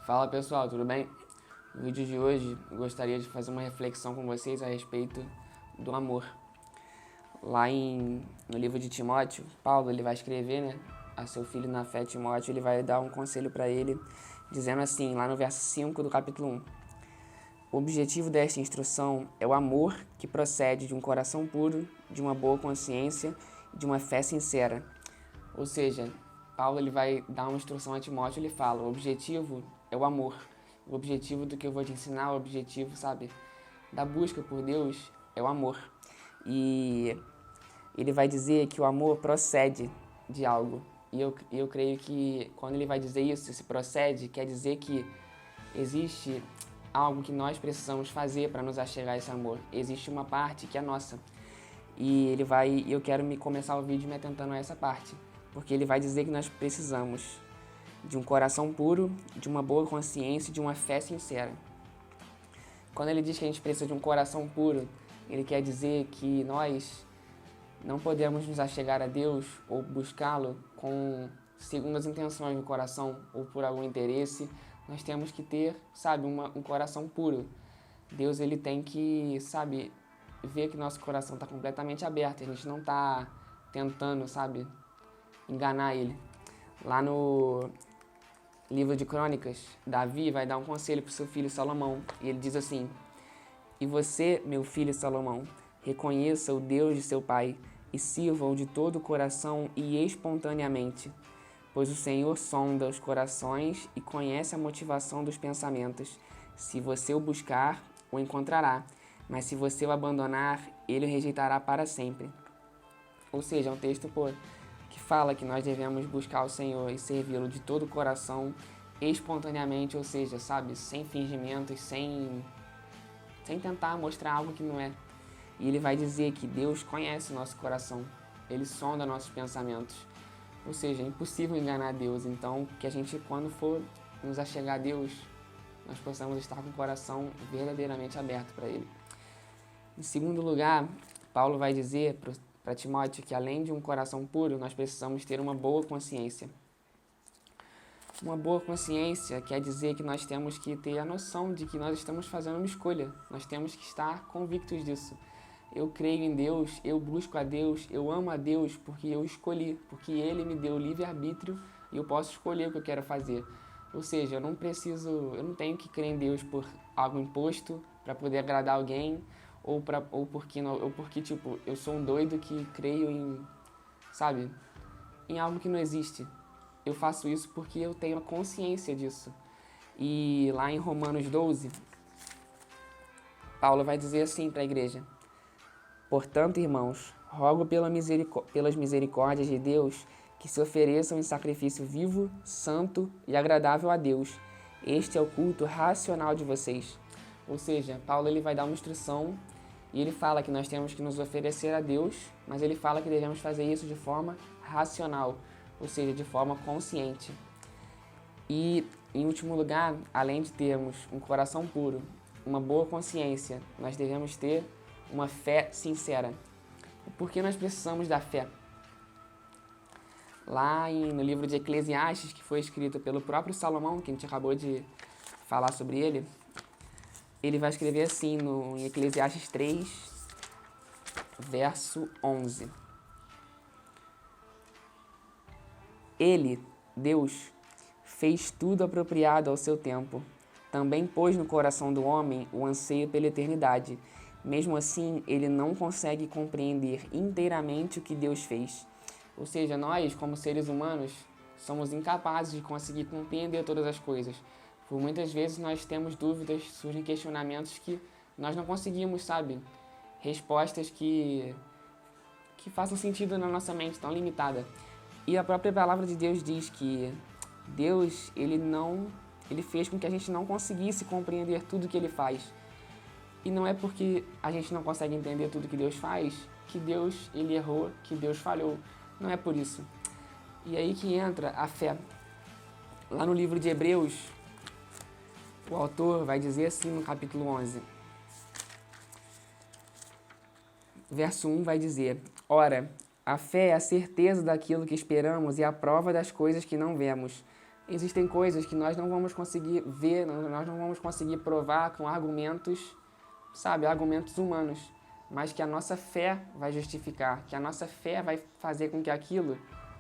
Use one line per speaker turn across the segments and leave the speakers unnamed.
Fala pessoal, tudo bem? No vídeo de hoje eu gostaria de fazer uma reflexão com vocês a respeito do amor. No livro de Timóteo, Paulo ele vai escrever, a seu filho na fé, Timóteo, ele vai dar um conselho para ele, dizendo assim, lá no verso 5 do capítulo 1. O objetivo desta instrução é o amor que procede de um coração puro, de uma boa consciência e de uma fé sincera. Ou seja, Paulo ele vai dar uma instrução a Timóteo, ele fala, o objetivo é o amor. O objetivo do que eu vou te ensinar, o objetivo, da busca por Deus é o amor. E ele vai dizer que o amor procede de algo. E eu creio que quando ele vai dizer isso, esse procede, quer dizer que existe algo que nós precisamos fazer para nos achegar a esse amor. Existe uma parte que é nossa. E eu quero começar o vídeo me atentando a essa parte. Porque ele vai dizer que nós precisamos de um coração puro, de uma boa consciência e de uma fé sincera. Quando ele diz que a gente precisa de um coração puro, ele quer dizer que nós não podemos nos achegar a Deus ou buscá-lo segundo as intenções do coração ou por algum interesse. Nós temos que ter, um coração puro. Deus ele tem que, ver que nosso coração está completamente aberto. A gente não está tentando, enganar ele. Lá no livro de Crônicas, Davi vai dar um conselho para o seu filho Salomão. E ele diz assim: E você, meu filho Salomão, reconheça o Deus de seu pai e sirva-o de todo o coração e espontaneamente, pois o Senhor sonda os corações e conhece a motivação dos pensamentos. Se você o buscar, o encontrará, mas se você o abandonar, ele o rejeitará para sempre. Ou seja, é um texto que fala que nós devemos buscar o Senhor e servi-lo de todo o coração, espontaneamente, ou seja, sem fingimentos, sem tentar mostrar algo que não é. E ele vai dizer que Deus conhece o nosso coração, ele sonda nossos pensamentos. Ou seja, é impossível enganar Deus, então que a gente, quando for nos achegar a Deus, nós possamos estar com o coração verdadeiramente aberto para Ele. Em segundo lugar, Paulo vai dizer para Timóteo que além de um coração puro, nós precisamos ter uma boa consciência. Uma boa consciência quer dizer que nós temos que ter a noção de que nós estamos fazendo uma escolha. Nós temos que estar convictos disso. Eu creio em Deus, eu busco a Deus, eu amo a Deus porque eu escolhi, porque Ele me deu livre-arbítrio e eu posso escolher o que eu quero fazer. Ou seja, eu não tenho que crer em Deus por algo imposto para poder agradar alguém ou porque eu sou um doido que creio em algo que não existe. Eu faço isso porque eu tenho a consciência disso. E lá em Romanos 12, Paulo vai dizer assim para a igreja: Portanto, irmãos, rogo pelas misericórdias de Deus que se ofereçam em sacrifício vivo, santo e agradável a Deus. Este é o culto racional de vocês. Ou seja, Paulo ele vai dar uma instrução e ele fala que nós temos que nos oferecer a Deus, mas ele fala que devemos fazer isso de forma racional, ou seja, de forma consciente. E, em último lugar, além de termos um coração puro, uma boa consciência, nós devemos ter uma fé sincera. Por que nós precisamos da fé? No livro de Eclesiastes, que foi escrito pelo próprio Salomão, que a gente acabou de falar sobre ele vai escrever assim em Eclesiastes 3, verso 11. Ele, Deus, fez tudo apropriado ao seu tempo. Também pôs no coração do homem o anseio pela eternidade. Mesmo assim, ele não consegue compreender inteiramente o que Deus fez. Ou seja, nós, como seres humanos, somos incapazes de conseguir compreender todas as coisas. Por muitas vezes nós temos dúvidas, surgem questionamentos que nós não conseguimos, respostas que façam sentido na nossa mente tão limitada. E a própria palavra de Deus diz que Deus, ele fez com que a gente não conseguisse compreender tudo que ele faz. E não é porque a gente não consegue entender tudo que Deus faz, que Deus ele errou, que Deus falhou. Não é por isso. E aí que entra a fé. Lá no livro de Hebreus, o autor vai dizer assim no capítulo 11. Verso 1 vai dizer: Ora, a fé é a certeza daquilo que esperamos e a prova das coisas que não vemos, Existem coisas que nós não vamos conseguir ver, nós não vamos conseguir provar com argumentos, sabe, argumentos humanos, mas que a nossa fé vai justificar, que a nossa fé vai fazer com que aquilo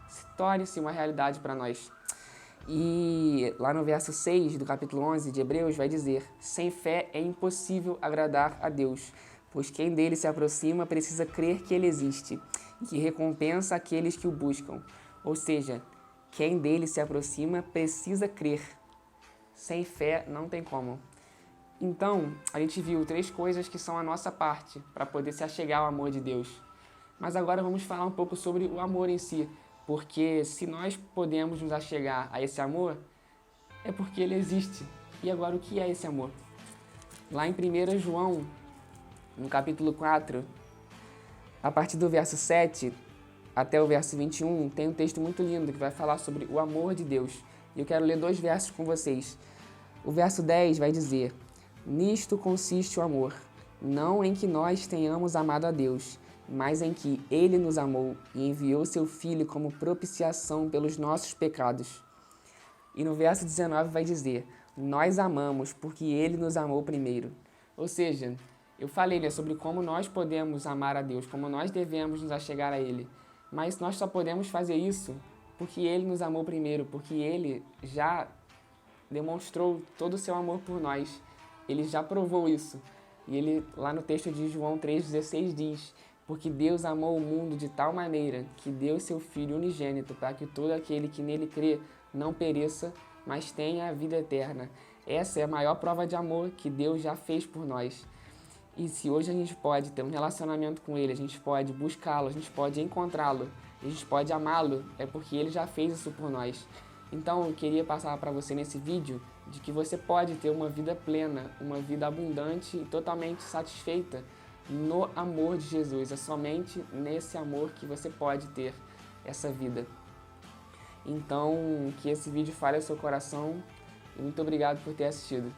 se torne-se uma realidade para nós. E lá no verso 6 do capítulo 11 de Hebreus vai dizer: sem fé é impossível agradar a Deus, pois quem dele se aproxima precisa crer que ele existe e que recompensa aqueles que o buscam. Ou seja, quem dele se aproxima precisa crer. Sem fé não tem como. Então, a gente viu 3 coisas que são a nossa parte para poder se achegar ao amor de Deus. Mas agora vamos falar um pouco sobre o amor em si, porque se nós podemos nos achegar a esse amor, é porque ele existe. E agora o que é esse amor? Lá em 1 João, no capítulo 4, a partir do verso 7 até o verso 21, tem um texto muito lindo que vai falar sobre o amor de Deus. E eu quero ler 2 versos com vocês. O verso 10 vai dizer: nisto consiste o amor, não em que nós tenhamos amado a Deus, mas em que Ele nos amou e enviou seu Filho como propiciação pelos nossos pecados. E no verso 19 vai dizer: nós amamos porque Ele nos amou primeiro. Ou seja, eu falei sobre como nós podemos amar a Deus, como nós devemos nos achegar a Ele. Mas nós só podemos fazer isso porque Ele nos amou primeiro, porque Ele já demonstrou todo o seu amor por nós. Ele já provou isso. E ele, lá no texto de João 3,16 diz: porque Deus amou o mundo de tal maneira que deu seu Filho unigênito para que todo aquele que nele crê não pereça, mas tenha a vida eterna. Essa é a maior prova de amor que Deus já fez por nós. E se hoje a gente pode ter um relacionamento com Ele, a gente pode buscá-lo, a gente pode encontrá-lo, a gente pode amá-lo, é porque Ele já fez isso por nós. Então eu queria passar para você nesse vídeo de que você pode ter uma vida plena, uma vida abundante e totalmente satisfeita no amor de Jesus. É somente nesse amor que você pode ter essa vida. Então, que esse vídeo fale ao seu coração e muito obrigado por ter assistido.